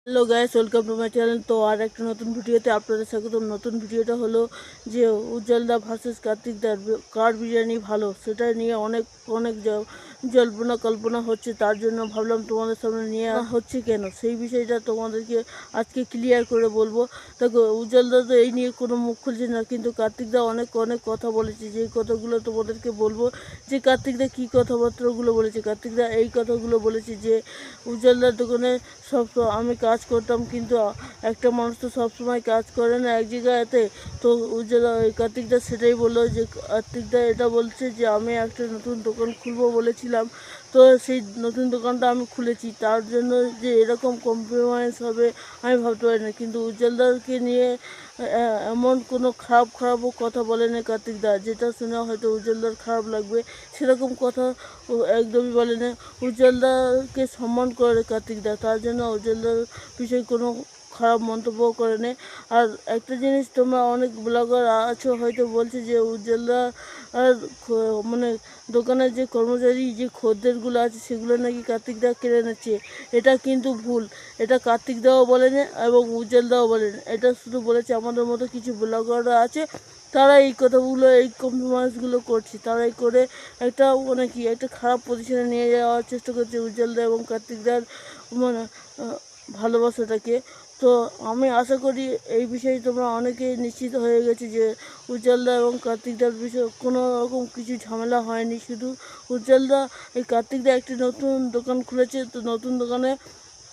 Hello guys, welcome to my channel. তো আর একটা নতুন ভিডিওতে আপনাদের স্বাগতম। নতুন ভিডিওটা হলো যে উজ্জ্বলদা ভার্সেস কার্তিকদার কার বিরিয়ানি ভালো, সেটা নিয়ে অনেক অনেক জল্পনা কল্পনা হচ্ছে। তার জন্য ভাবলাম তোমাদের সামনে নিয়ে হচ্ছে কেন সেই বিষয়টা তোমাদেরকে আজকে ক্লিয়ার করে বলবো। দেখো, উজ্জ্বলদা তো এই নিয়ে কোনো মুখ খুলছে না, কিন্তু কার্তিকদা অনেক অনেক কথা বলেছে। যেই কথাগুলো তোমাদেরকে বলবো, যে কার্তিকদা কী কথাবার্তাগুলো বলেছে। কার্তিকদা এই কথাগুলো বলেছে যে উজ্জ্বলদার দোকানে সব আমি কাজ করতাম, কিন্তু একটা মানুষ তো সবসময় কাজ করে না এক জায়গাতে। তো উজ্জ্বলা কার্তিকদা সেটাই বললো, যে কার্তিকদা এটা বলছে যে আমি একটা নতুন দোকান খুলবো বলেছিলাম, তো সেই নতুন দোকানটা আমি খুলেছি। তার জন্য যে এরকম কম্প্রোমাইজ হবে আমি ভাবতে পারি না। কিন্তু উজ্জ্বলদাকে নিয়ে এমন কোনো খারাপও কথা বলেনি কার্তিকদা, যেটা শুনে হয়তো উজ্জ্বলদার খারাপ লাগবে, সেরকম কথা ও একদমই বলেনি। উজ্জ্বলদাকে সম্মান করে কার্তিকদা, তার জন্য উজ্জ্বলদার বিষয়ে কোনো খারাপ মন্তব্য করেনি। আর একটা জিনিস, তোমরা অনেক ব্লগার আছো হয়তো বলছে যে উজ্জ্বলদা আর মানে দোকানের যে কর্মচারী যে খদ্দেরগুলো আছে সেগুলো নাকি কার্তিকদা কেড়ে নিচ্ছে। এটা কিন্তু ভুল। এটা কার্তিকদাও বলেনি এবং উজ্জ্বলদাও বলেনি। এটা শুধু বলেছে আমাদের মতো কিছু ব্লগাররা আছে, তারা এই কথাগুলো এই কম্প্রোমাইজগুলো করছে। তারাই করে একটা মানে কি একটা খারাপ পজিশনে নিয়ে যাওয়ার চেষ্টা করছে উজ্জ্বলদা এবং কার্তিকদার মানে ভালোবাসাটাকে। তো আমি আশা করি এই বিষয়ে তোমরা অনেকেই নিশ্চিত হয়ে গেছে যে উজ্জ্বলদা এবং কার্তিকদার বিষয়ে কোনো রকম কিছু ঝামেলা হয়নি। শুধু উজ্জ্বলদা এই কার্তিকদা একটি নতুন দোকান খুলেছে, তো নতুন দোকানে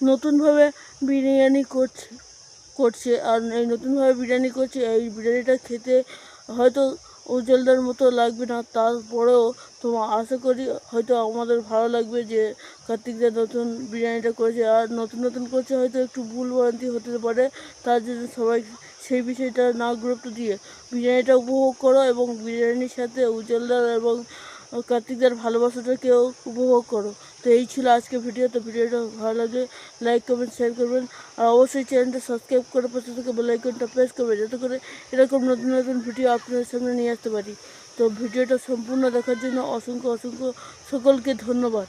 নতুনভাবে বিরিয়ানি করছে। আর এই নতুনভাবে বিরিয়ানি করছে, এই বিরিয়ানিটা খেতে হয়তো উজ্জ্বলদার মতো লাগবে না, তারপরেও তো আশা করি হয়তো আমাদের ভালো লাগবে যে কার্তিকদা নতুন বিরিয়ানিটা করেছে। আর নতুন করছে, হয়তো একটু ভুল ভ্রান্তি হতে পারে, তার জন্য সবাই সেই বিষয়টা না গুরুত্ব দিয়ে বিরিয়ানিটা উপভোগ করো এবং বিরিয়ানির সাথে উজ্জ্বলদার এবং কার্তিকদার ভালোবাসাটাকেও উপভোগ করো। তো এই ছিল আজকে ভিডিও। তো ভিডিওটা ভালো লাগলে লাইক কমেন্ট শেয়ার করবেন, আর অবশ্যই চ্যানেলটা সাবস্ক্রাইব করে পাশে থেকে বেল আইকনটা প্রেস করবেন, যাতে করে এরকম নতুন ভিডিও আপনাদের সামনে নিয়ে আসতে পারি। তো ভিডিওটা সম্পূর্ণ দেখার জন্য অসংখ্য সকলকে ধন্যবাদ।